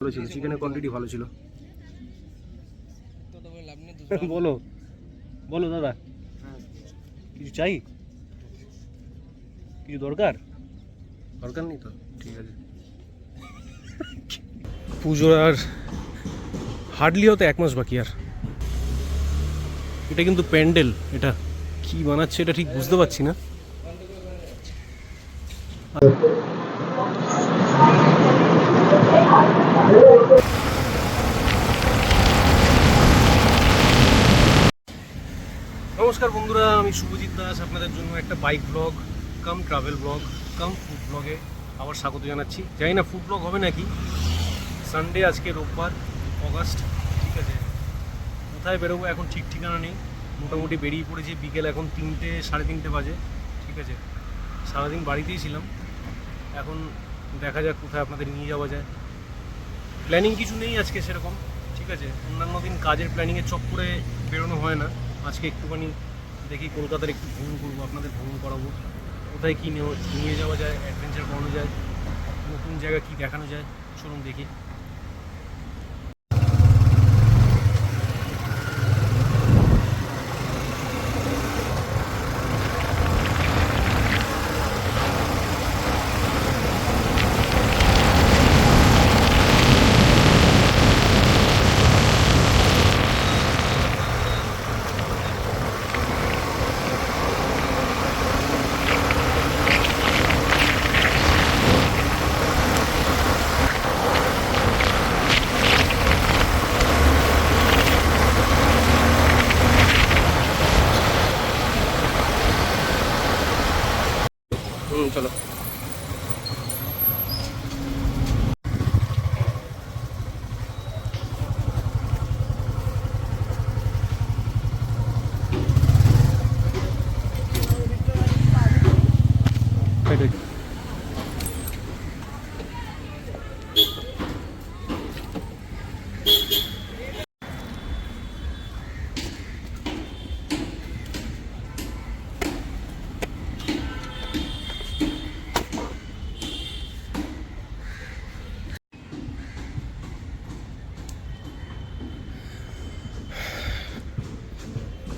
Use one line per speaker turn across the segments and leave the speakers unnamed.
ভালো ছিল, চিকেনের কোয়ান্টিটি ভালো ছিল। বলো বলো দাদা, কিছু চাই, কিছু দরকার দরকার নেই তো, ঠিক আছে। পুজোর আর হার্ডলি হতে 1 মাস বাকি। আর এটা কিন্তু প্যান্ডেল, এটা কি বানাচ্ছে এটা ঠিক বুঝতে পারছি না। নমস্কার বন্ধুরা, আমি শুভজিৎ দাস আপনাদের জন্য একটা বাইক ব্লগ কাম ট্রাভেল ব্লগ কাম ফুড ব্লগে আবার স্বাগত জানাচ্ছি। জানি না ফুড ব্লগ হবে নাকি। সানডে, আজকে রোববার, অগাস্ট, ঠিক আছে। কোথায় বেরোবো এখন ঠিক ঠিকানা নেই। মোটামুটি বেরিয়ে পড়েছি, বিকেল এখন 3টে সাড়ে 3টে বাজে, ঠিক আছে। সারাদিন বাড়িতেই ছিলাম, এখন দেখা যাক কোথায় আপনাদের নিয়ে যাওয়া যায়। প্ল্যানিং কিছু নেই আজকে সেরকম, ঠিক আছে। অন্যান্য দিন কাজের প্ল্যানিংয়ে চপ করে বেরোনো হয় না। আজকে একটুখানি দেখি কলকাতার একটু ভ্রমণ করবো, আপনাদের ভ্রমণ করাবো। কোথায় কী নিয়ে যাওয়া যায়, অ্যাডভেঞ্চার করানো যায়, নতুন জায়গা কী দেখানো যায়, চলুন দেখি। চলো।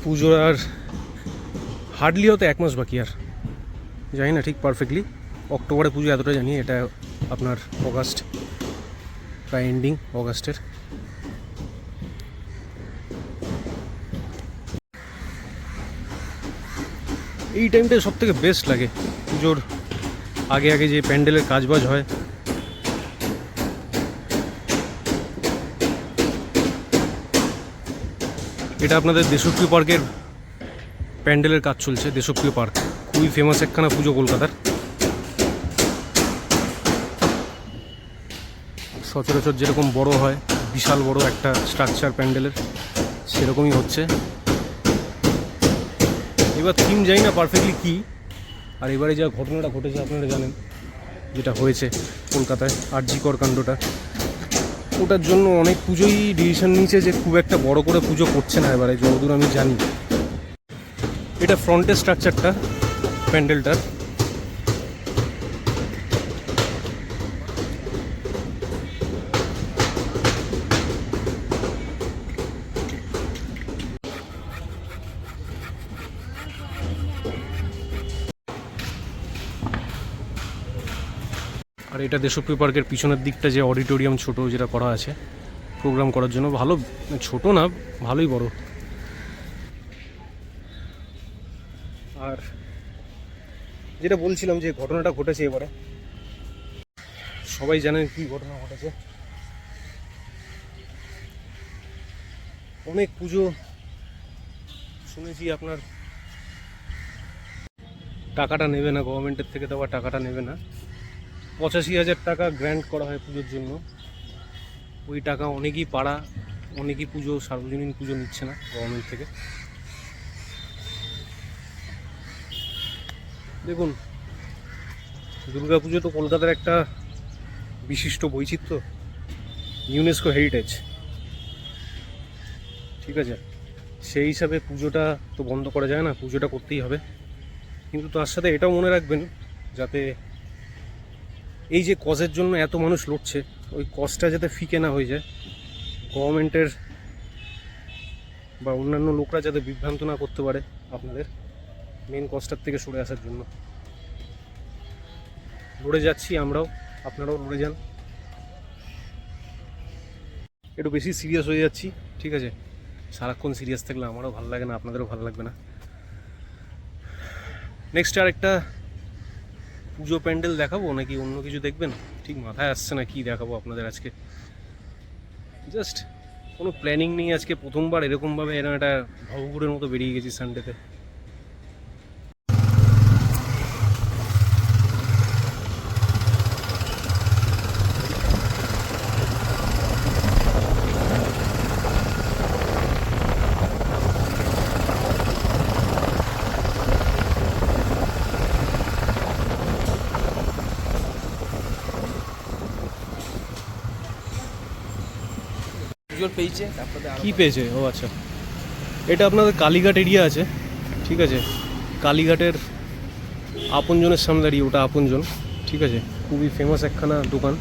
পুজোর আর হার্ডলি হতে 1 মাস বাকি। আর জানি না ঠিক পারফেক্টলি, অক্টোবরে পুজো এতটা জানি, এটা আপনার অগাস্ট প্রায় এন্ডিং অগাস্টের। এই টাইমটা সব থেকে বেস্ট লাগে, পুজোর আগে আগে যে প্যান্ডেলের কাজবাজ হয়। এটা আপনাদের দেশপ্রিয় পার্কের প্যান্ডেলের কাজ চলছে। দেশপ্রিয় পার্ক খুবই ফেমাস একখানা পুজো কলকাতার। সচরাচর যেরকম বড় হয়, বিশাল বড় একটা স্ট্রাকচার প্যান্ডেলের, সেরকমই হচ্ছে এবার। থিম জানি না পারফেক্টলি কী। আর এবারে যা ঘটনাটা ঘটেছে আপনারা জানেন, যেটা হয়েছে কলকাতায় আর.জি. কর কাণ্ডটা, ওটার জন্য অনেক পুজোই ডিসিশন নিয়েছে যে খুব একটা বড় করে পুজো করছে না এবারে, যতদূর আমি জানি। এটা ফ্রন্টের স্ট্রাকচারটা প্যান্ডেলটার। আর এটা দেশপ্রিয় পার্কের পিছনের দিকটা যে অডিটোরিয়াম ছোট যেটা করা আছে প্রোগ্রাম করার জন্য, ভালো, ছোট না ভালোই বড়। আর যেটা বলছিলাম যে ঘটনাটা ঘটেছে এবারে, সবাই জানেন কি ঘটনা ঘটেছে। অনেক পুজো শুনেছি আপনার টাকাটা নেবে না, গভর্নমেন্টের থেকে দেওয়া টাকাটা নেবে না। 85,000 টাকা গ্র্যান্ট করা হয় পুজোর জন্য। ওই টাকা অনেকই পাড়া, অনেকই পুজো, সার্বজনীন পুজো নিচ্ছে না গভর্নমেন্ট থেকে। দেখুন, দুর্গা পুজো তো কলকাতার একটা বিশিষ্ট বৈচিত্র্য, ইউনেস্কো হেরিটেজ, ঠিক আছে। সেই হিসাবে পুজোটা তো বন্ধ করা যায় না, পুজোটা করতেই হবে। কিন্তু তার সাথে এটাও মনে রাখবেন, যাতে এই যে কজের জন্য এত মানুষ লড়ছে, ওই কস্টটা যাতে ফিকে না হয়ে যায়, গভর্নমেন্টের বা অন্যান্য লোকরা যাতে বিভ্রান্ত না করতে পারে আপনাদের, মেন কস্টার থেকে সরে আসার জন্য লড়ে যাচ্ছি আমরাও, আপনারাও লড়ে যান। একটু বেশি সিরিয়াস হয়ে যাচ্ছি, ঠিক আছে? সারাক্ষণ সিরিয়াস থাকলে আমারও ভালো লাগে না, আপনাদেরও ভালো লাগবে না। নেক্সট আরেকটা পুজো প্যান্ডেল দেখাবো নাকি অন্য কিছু দেখবেন, ঠিক মাথায় আসছে না কি দেখাবো আপনাদের আজকে। জাস্ট কোনো প্ল্যানিং নেই আজকে, প্রথমবার এরকমভাবে এরকম একটা ভবঘুরের মতো বেরিয়ে গেছি সানডেতে।
পেয়েছে, তারপরে
কি পেয়েছে? ও আচ্ছা, এটা আপনাদের কালীঘাট এরিয়া আছে, ঠিক আছে? কালীঘাটের আপনজনের সামনে দাঁড়িয়ে, ওটা আপনজন, ঠিক আছে? খুবই ফেমাস একখানা দোকান।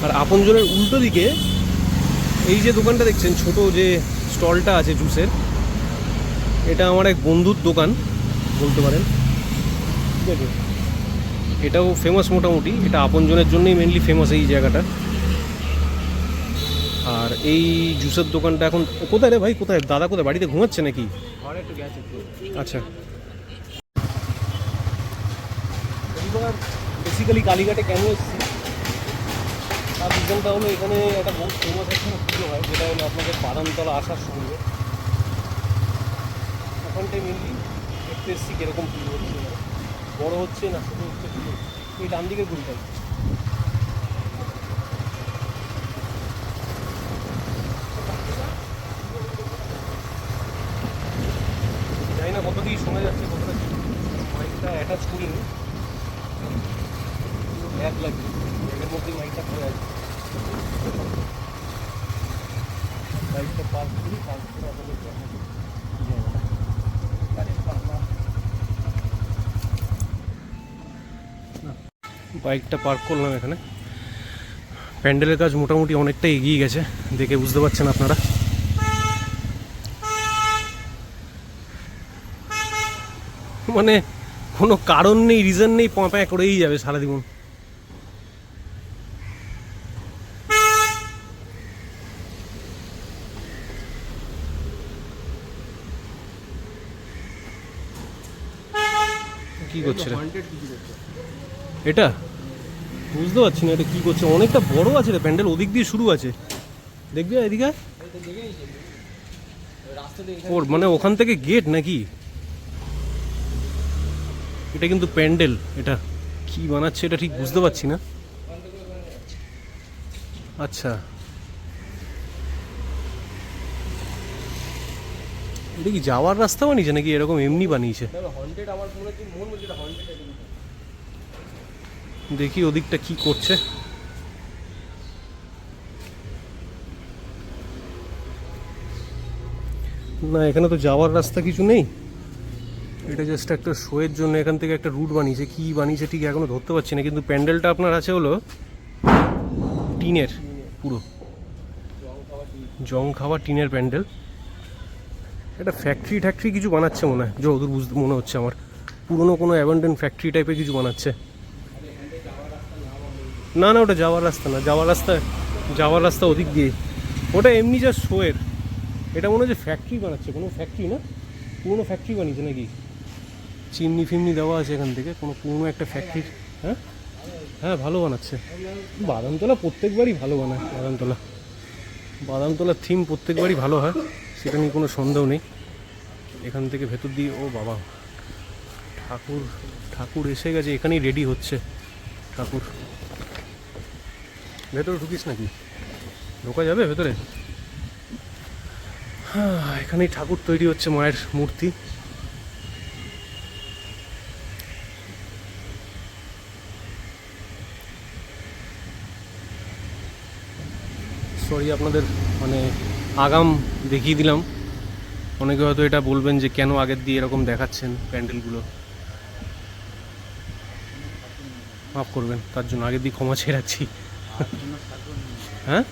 আর আপনজনের উল্টো দিকে এই যে দোকানটা দেখছেন, ছোট যে স্টলটা আছে জুসের, এটা আমার এক বন্ধুর দোকান বলতে পারেন, ঠিক আছে? এটাও ফেমাস মোটামুটি, এটা আপনজনের জন্যই মেনলি ফেমাস এই জায়গাটা। আর এই জুসের দোকানটা এখন কোথায় রে ভাই? কোথায় দাদা? কোথায়? বাড়িতে ঘুমাচ্ছে নাকি?
ঘরে একটু গেছে।
আচ্ছা, এইবার বেসিক্যালি কালীঘাটে কেন এসেছি তার রিজনটা হলো, এখানে একটা বহুত ফেমাস একটা পুজো হয়, যেটা হলো আপনাদের বাদামতলা আসার সঙ্গে। ওখানটায় মেনলি দেখতে এসেছি কীরকম পুজো হচ্ছে, বড়ো হচ্ছে না ছোটো হচ্ছে পুজো। এই ডান দিকের গুলিটাই জানি না কত দিকে শোনা যাচ্ছে, কতটা মাইকটা অ্যাটাচ করিনি, ল্যাব লাগবে এর মধ্যে মাইকটা পড়ে আছে। বাইকটা পার্ক করি, পার্ক করে আপনাদের বাইকটা পার্ক করলাম এখানে। প্যান্ডেলের কাজ মোটামুটি অনেকটা এগিয়ে গেছে, দেখে বুঝতে পারছেন আপনারা। মানে কোনো কারণ নেই, রিজন নেই, প্যাঁ করেই যাবে সারা জীবন। কি করছে এটা? বুঝতে পারছি না এটা কি করছে। অনেকটা বড় আছে রে প্যান্ডেল, ওদিক দিয়ে শুরু আছে, দেখবি এদিকে। ওর মানে ওখান থেকে গেট নাকি? এটা কিন্তু প্যান্ডেল, এটা কি বানাচ্ছে এটা ঠিক বুঝতে পারছি না। আচ্ছা, এটা কি যাওয়ার রাস্তা বানিয়েছে নাকি এরকম এমনি বানিয়েছে? দেখি ওদিকটা কি করছে। না, এখানে তো যাওয়ার রাস্তা কিছু নেই, এটা জাস্ট একটা শোয়ের জন্য এখান থেকে একটা রুট বানিয়েছে। কি বানিয়েছে ঠিক এখনো ধরতে পারছি না, কিন্তু প্যান্ডেলটা আপনার আছে হলো টিনের, পুরো জং খাওয়া টিনের প্যান্ডেল। এটা ফ্যাক্টরি কিছু বানাচ্ছে মনে হয়, যতদূর বুঝতে মনে হচ্ছে আমার, পুরনো কোনো অ্যাবান্ডেন্ট ফ্যাক্টরি টাইপের কিছু বানাচ্ছে। না না, ওটা যাওয়ার রাস্তা না, যাওয়ার রাস্তা ওদিক দিয়ে, ওটা এমনি যা শোয়ের। এটা মনে হচ্ছে ফ্যাক্টরি বানাচ্ছে, কোনো ফ্যাক্টরি না, পুরনো ফ্যাক্টরি বানিয়েছে নাকি। চিমনি ফিমনি দেওয়া আছে এখান থেকে, কোনো পুরনো একটা ফ্যাক্টরি। হ্যাঁ হ্যাঁ, ভালো বানাচ্ছে। বাদামতলা প্রত্যেকবারই ভালো বানায়, বাদামতলার থিম প্রত্যেকবারই ভালো হয়, সেটা নিয়ে কোনো সন্দেহ নেই। এখান থেকে ভেতর দিয়ে, ও বাবা, ঠাকুর এসে গেছে, এখানেই রেডি হচ্ছে ঠাকুর। ভেতরে ঢুকিস নাকি? ঢোকা যাবে ভেতরে? হ্যাঁ, এখানেই ঠাকুর তৈরি হচ্ছে, মায়ের মূর্তি। সরি আপনাদের মানে আগাম দেখিয়ে দিলাম। অনেকে হয়তো এটা বলবেন যে কেন আগের দিয়ে এরকম দেখাচ্ছেন প্যান্ডেলগুলো। মাফ করবেন, তার জন্য আগের দিক ক্ষমা চেয়ে রাখছি। হ্যাঁ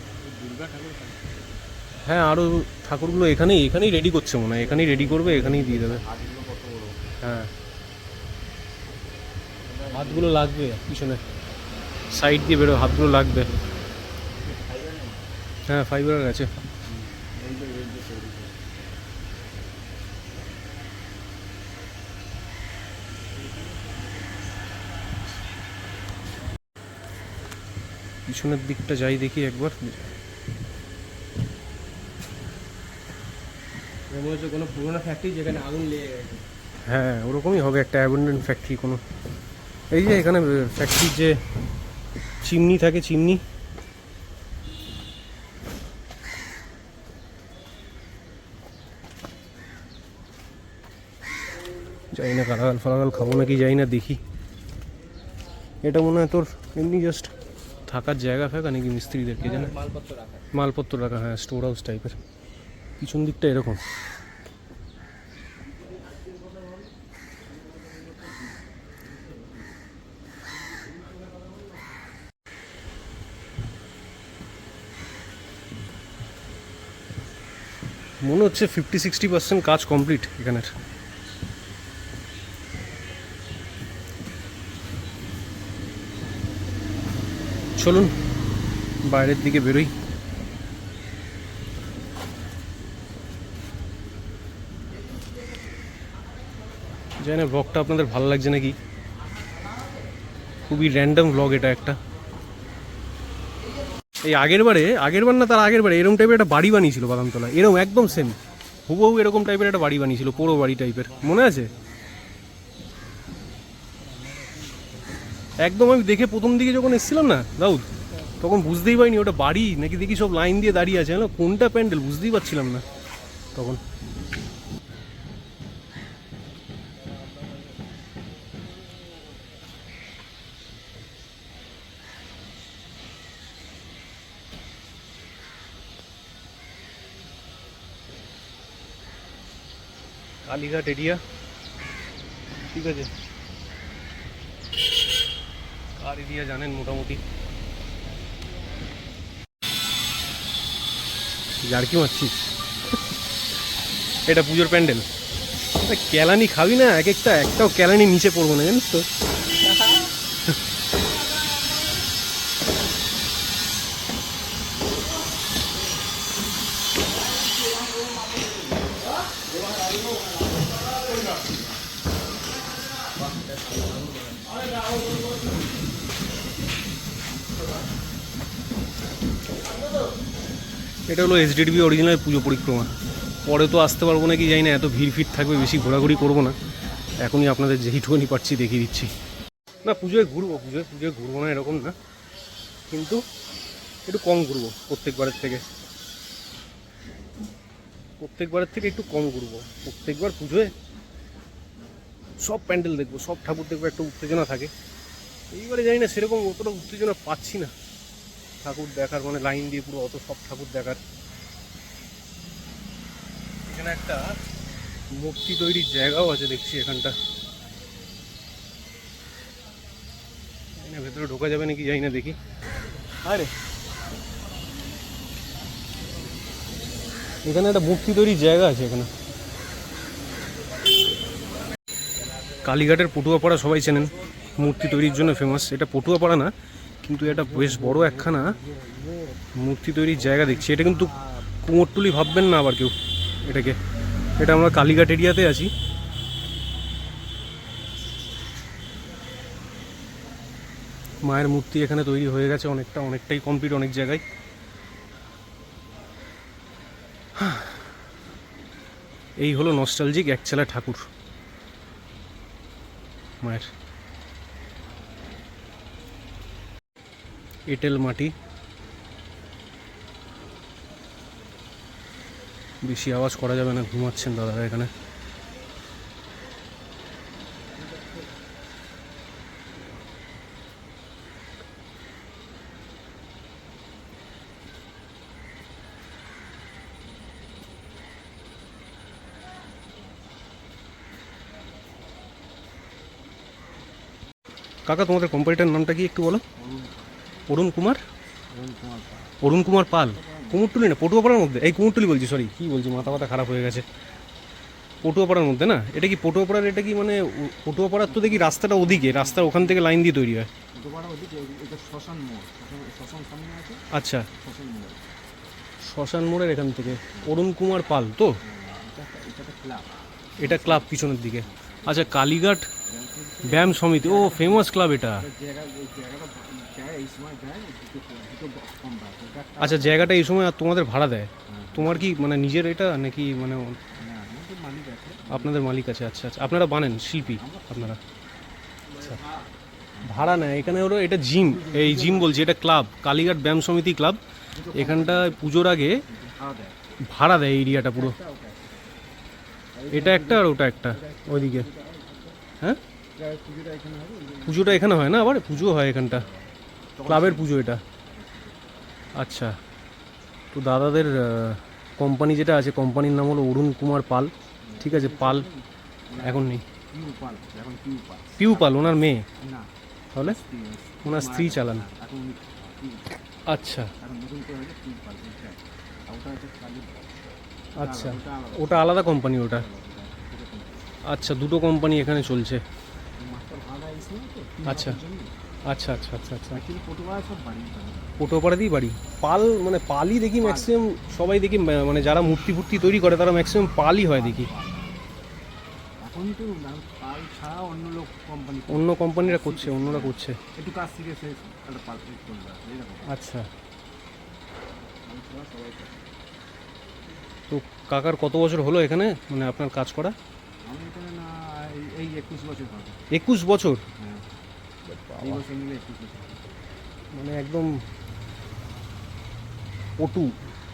হ্যাঁ, আরও ঠাকুরগুলো এখানেই রেডি করছে মনে হয়, এখানেই রেডি করবে, এখানেই দিয়ে দেবে। হ্যাঁ, হাতগুলো লাগবে পিছনে, সাইড দিয়ে বেরো, হাতগুলো লাগবে। হ্যাঁ, ফাইবার আছে। পিছনের দিকটা যাই দেখি একবার।
মনে হচ্ছে কোনো পুরোনো ফ্যাক্টরি যেখানে আগুন লেগে গেছে।
হ্যাঁ, ওরকমই হবে, একটা অ্যাবান্ডেন্ট ফ্যাক্টরি কোনো। এই যে এখানে ফ্যাক্টরির যে চিমনি থাকে, চিমনি। যাই না, কালাগাল ফালাগাল খাবো নাকি যাই না, দেখি। এটা মনে হয় তোর এমনি জাস্ট থাকার জায়গা ফাঁকা নাকি মিস্ত্রিদেরকে জানে,
মালপত্র রাখা।
মালপত্র রাখা। হ্যাঁ, স্টোর হাউস টাইপের। পিছন দিকটা এরকম। মনে হচ্ছে 50-60% কাজ কমপ্লিট এখানের। চলুন বাইরের দিকে বেরোই। জানি না ব্লগটা আপনাদের ভালো লাগছে নাকি, খুবই র্যান্ডম ব্লগ এটা একটা। এই আগের বার না, তার আগের বারে এরকম টাইপের একটা বাড়ি বানিয়েছিল বাগানতলা, এরকম একদম সেম হুবহু এরকম টাইপের একটা বাড়ি বানিয়েছিল, পোড়ো বাড়ি টাইপের, মনে আছে? একদম আমি দেখে প্রথম দিকে যখন এসেছিলাম না দাউদ, তখন বুঝতেই পারিনি ওটা বাড়ি নাকি, দেখি সব লাইন দিয়ে দাঁড়িয়ে আছে, না কোনটা প্যান্ডেল বুঝতেই পারছিলাম না তখন। কালীঘাট এরিয়া, ঠিক আছে, কার এরিয়া জানেন মোটামুটি। জার্কি মারছিস? এটা পুজোর প্যান্ডেল। কেলানি খাবি না, একটাও কেলানি নিচে পড়বো না, জানিস তো। এটা হলো SDDB অরিজিনাল পুজো পরিক্রমা। পরে তো আসতে পারবো নাকি জানি না, এত ভিড় ফিট থাকবে, বেশি ঘোরাঘুরি করবো না, এখনই আপনাদের যেইটুকুনি পারছি দেখিয়ে দিচ্ছি। না, পুজোয় ঘুরবো না এরকম না, কিন্তু একটু কম ঘুরবো প্রত্যেকবারের থেকে একটু কম ঘুরবো। প্রত্যেকবার পুজোয় সব প্যান্ডেল দেখবো, সব ঠাকুর দেখবো, একটা উত্তেজনা থাকে। এইবারে জানি না সেরকম অতটা উত্তেজনা পাচ্ছি না ঠাকুর দেখার, মানে লাইন দিয়ে পুরো অত সব ঠাকুর দেখার। এখানে একটা মূর্তি তৈরির জায়গাও আছে দেখছি এখানটা, ভেতরে ঢোকা যাবে নাকি জানি না, দেখি। আরে এখানে একটা মূর্তি তৈরির জায়গা আছে এখানে। কালীঘাটের পটুয়াপাড়া সবাই চেনেন, মূর্তি তৈরির জন্য ফেমাস। এটা পটুয়াপাড়া না, কিন্তু এটা বেশ বড় একখানা মূর্তি তৈরির জায়গা দেখছি। এটা কিন্তু কুমোরটুলি ভাববেন না আবার কেউ এটাকে। এটা আমরা কালীঘাট এরিয়াতে আছি। মায়ের মূর্তি এখানে তৈরি হয়ে গেছে, অনেকটাই কমপ্লিট অনেক জায়গায়। এই হলো নস্টালজিক একচালা ঠাকুর মায়ের। এঁটেল মাটি, বেশি আওয়াজ করা যাবে না, ঘুমাচ্ছেন দাদারা এখানে। কাকা তোমাদের কোম্পানিটার নামটা কি একটু বলো? অরুণ কুমার
অরুণ কুমার পাল।
অরুণ কুমার পাল। কুমোরটুলি না, পটুয়াপাড়ার মধ্যে? এই কুমোরটুলি বলছি, সরি কী বলছি, মাথা মাথা খারাপ হয়ে গেছে। পটুয়াপাড়ার মধ্যে না? এটা কি পটুয়াপাড়ার, এটা কি মানে পটুয়াপাড়ার তো দেখি রাস্তাটা ওদিকে, রাস্তার ওখান থেকে লাইন দিয়ে তৈরি হয়।
পটুয়াপাড়া ওদিকে, এটা শ্মশান মোড়, শ্মশান সামনে আছে,
আচ্ছা,
শ্মশান মোড়।
শ্মশান মোড়ের এখান থেকে অরুণ কুমার পাল তো?
এটা একটা ক্লাব।
এটা ক্লাব পিছনের দিকে। আচ্ছা, কালীঘাট ব্যায়াম সমিতি, ও ফেমাস ক্লাব এটা।
জায়গা এই সময় দেয় দুটো কম পায়।
আচ্ছা, জায়গাটা এই সময় আর তোমাদের ভাড়া দেয়? তোমার কি মানে নিজের এটা নাকি মানে
আমাদের মালিক আছে।
আপনাদের মালিক আছে? আচ্ছা আচ্ছা, আপনারা বানেন, শিল্পী আপনারা? আচ্ছা, ভাড়া নেয় এখানে হলো। এটা জিম, এই জিম বলছি, এটা ক্লাব, কালীঘাট ব্যায়াম সমিতি ক্লাব। এখানটা পুজোর আগে
খাওয়া দেয়।
ভাড়া দেয় এরিয়াটা পুরো। এটা একটা আর ওটা একটা ওইদিকে। হ্যাঁ,
পুজোটা এখানে হবে।
পুজোটা এখানে হয় না? আবার পুজো হয় এখানটা, ক্লাবের পুজো এটা। আচ্ছা, তো দাদাদের কোম্পানি যেটা আছে, কোম্পানির নাম হলো অরুণ কুমার পাল। ঠিক আছে, পাল এখন নেই।
পিউ পাল, এখন পিউ পাল।
পিউ পাল ওনার মেয়ে?
না,
তাহলে ওনার স্ত্রী চালান।
এখন উনি পিউ।
আচ্ছা
এখন নতুন করে হয়েছে পিউ পাল। আর ওটা হচ্ছে কালী।
আচ্ছা, ওটা আলাদা কোম্পানি ওটা। আচ্ছা, দুটো কোম্পানি এখানে চলছে।
মাস্টার ভাড়া এসে তো।
আচ্ছা আচ্ছা আচ্ছা আচ্ছা আচ্ছা।
অ্যাকচুয়ালি পটুয়াপাড়া সব বাড়ি।
পটুয়াপাড়াতেই বাড়ি। পাল মানে পালই দেখি ম্যাক্সিমাম, সবাই দেখি মানে যারা মূর্তি ফুর্তি তৈরি করে তারা ম্যাক্সিমাম পালই হয় দেখি।
এখন তো পাল ছাড়া অন্য লোক কোম্পানি,
অন্য কোম্পানিরা করছে, অন্যরা করছে।
একটু কাজ শিখে সে একটা পাল করবে এরকম।
আচ্ছা,
ছাড়া সবাই করে।
তো কাকার কত বছর হলো এখানে মানে আপনার কাজ করা?
আমি এখানে না এই 21 বছর হবে।
21 বছর?
হ্যাঁ, এই বছর মিলে 21 বছর।
মানে একদম পটু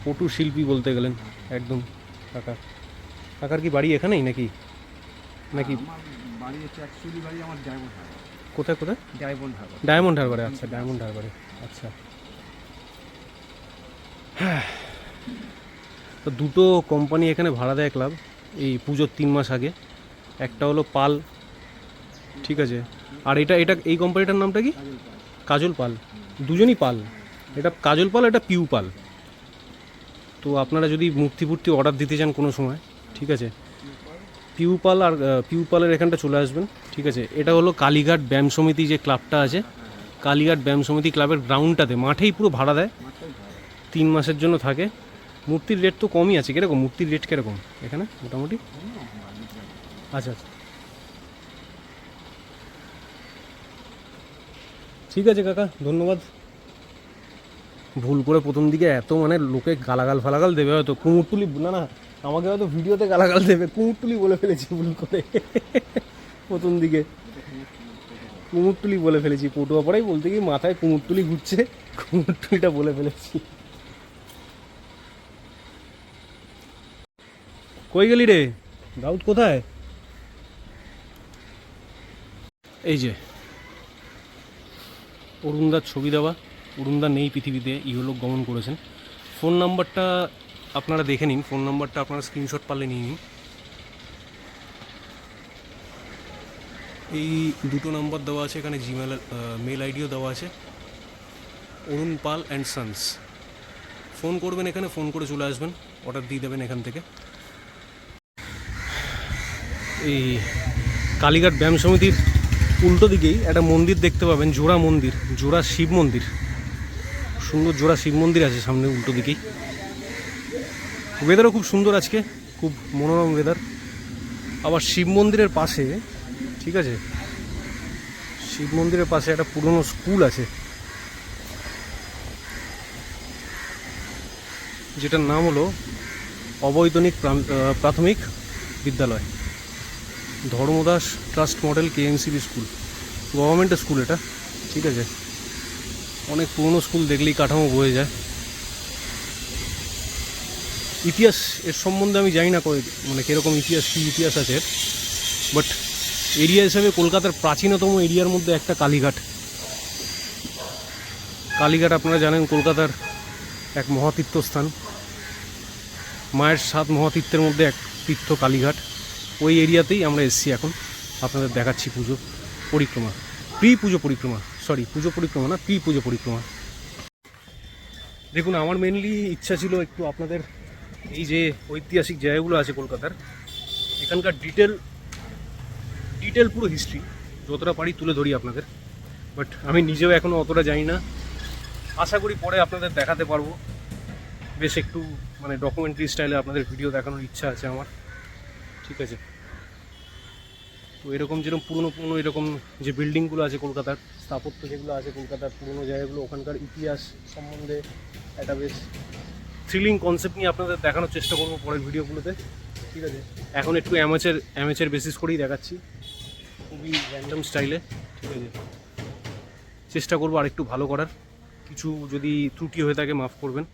পটু শিল্পী বলতে গেলেন একদম কাকা। কাকার কি বাড়ি এখানেই নাকি? নাকি
আমার বাড়ি হচ্ছে অ্যাকচুয়ালি বাড়ি আমার ডায়মন্ড হারবার।
কোথায় কোথায়?
ডায়মন্ড হারবার।
ডায়মন্ড হারবারে। আচ্ছা, ডায়মন্ড হারবারে। আচ্ছা, তো দুটো কোম্পানি এখানে ভাড়া দেয় ক্লাব এই পুজোর 3 মাস আগে। একটা হলো পাল, ঠিক আছে, আর এটা এটা এই কোম্পানিটার নামটা কি? কাজল পাল। দুজনই পাল, এটা কাজল পাল, এটা পিউ পাল। তো আপনারা যদি মূর্তি ফুর্তি অর্ডার দিতে চান কোনো সময়, ঠিক আছে, পিউ পাল আর পিউ পালের এখানটা চলে আসবেন। ঠিক আছে, এটা হলো কালীঘাট ব্যায়াম সমিতি যে ক্লাবটা আছে, কালীঘাট ব্যায়াম সমিতি ক্লাবের গ্রাউন্ডটাতে মাঠেই পুরো ভাড়া দেয়। 3 মাসের জন্য থাকে। মূর্তির রেট তো কমই আছে। কীরকম মূর্তির রেট কীরকম এখানে মোটামুটি? আচ্ছা আচ্ছা, ঠিক আছে কাকা, ধন্যবাদ। ভুল করে প্রথম দিকে এত মানে লোকে গালাগাল ফালাগাল দেবে হয়তো, কুমোরটুলি না না, আমাকে হয়তো ভিডিওতে গালাগাল দেবে, কুমোরটুলি বলে ফেলেছি ভুল করে প্রথম দিকে। কুমোরটুলি বলে ফেলেছি, পটুয়াপাড়াই বলতে গিয়ে মাথায় কুমোরটুলি ঘুরছে, কুমোরটুলিটা বলে ফেলেছি। কই গেলি রে দাউদ, কোথায়? এই যে অরুণদার ছবি দেওয়া। অরুণদা নেই পৃথিবীতে, ইহলোক গমন করেছেন। ফোন নাম্বারটা আপনারা দেখে নিন, ফোন নাম্বারটা আপনারা স্ক্রিনশট পারলে নিয়ে নিন। এই দুটো নাম্বার দেওয়া আছে এখানে, জিমেল মেল আইডিও দেওয়া আছে, অরুণ পাল অ্যান্ড সন্স। ফোন করবেন এখানে, ফোন করে চলে আসবেন, অর্ডার দিয়ে দেবেন এখান থেকে। এই কালীঘাট ব্যায়াম সমিতির উল্টো দিকেই একটা মন্দির দেখতে পাবেন, জোড়া মন্দির, জোড়া শিব মন্দির, সুন্দর জোড়া শিব মন্দির আছে সামনে উল্টো দিকেই। ওয়েদারও খুব সুন্দর আজকে, খুব মনোরম ওয়েদার। আবার শিব মন্দিরের পাশে, ঠিক আছে, শিব মন্দিরের পাশে একটা পুরনো স্কুল আছে যেটার নাম হলো অবৈতনিক প্রাথমিক বিদ্যালয়, ধর্মদাস ট্রাস্ট মডেল কেএমসিবি স্কুল, গভর্নমেন্টের স্কুল এটা। ঠিক আছে, অনেক পুরনো স্কুল, দেখলেই কাঠামো বয়ে যায়। ইতিহাস এর সম্বন্ধে আমি জানি না মানে কীরকম ইতিহাস, কী ইতিহাস আছে, বাট এরিয়া হিসাবে কলকাতার প্রাচীনতম এরিয়ার মধ্যে একটা কালীঘাট। কালীঘাট আপনারা জানেন কলকাতার এক মহাতীর্থস্থান, মায়ের 7 মহাতীর্থের মধ্যে এক তীর্থ কালীঘাট। ওই এরিয়াতেই আমরা এসেছি এখন, আপনাদের দেখাচ্ছি পুজো পরিক্রমা। প্রি পুজো পরিক্রমা, সরি পুজো পরিক্রমা না, প্রি পুজো পরিক্রমা। দেখুন, আমার মেনলি ইচ্ছা ছিল একটু আপনাদের এই যে ঐতিহাসিক জায়গাগুলো আছে কলকাতার, এখানকার ডিটেল পুরো হিস্ট্রি যতটা পারি তুলে ধরি আপনাদের। বাট আমি নিজেও এখনও অতটা জানি না, আশা করি পরে আপনাদের দেখাতে পারবো। বেশ একটু মানে ডকুমেন্টারি স্টাইলে আপনাদের ভিডিও দেখানোর ইচ্ছা আছে আমার, ঠিক আছে। তো এরকম যেরকম পুরনো এরকম যে বিল্ডিংগুলো আছে কলকাতার, স্থাপত্য যেগুলো আছে কলকাতার পুরনো জায়গাগুলো, ওখানকার ইতিহাস সম্বন্ধে একটা বেশ থ্রিলিং কনসেপ্ট নিয়ে আপনাদের দেখানোর চেষ্টা করবো পরের ভিডিওগুলোতে, ঠিক আছে। এখন একটু অ্যামেচার বেসিস করেই দেখাচ্ছি, খুবই র্যান্ডম স্টাইলে, ঠিক আছে। চেষ্টা করবো আর একটু ভালো করার, কিছু যদি ত্রুটি হয়ে থাকে মাফ করবেন।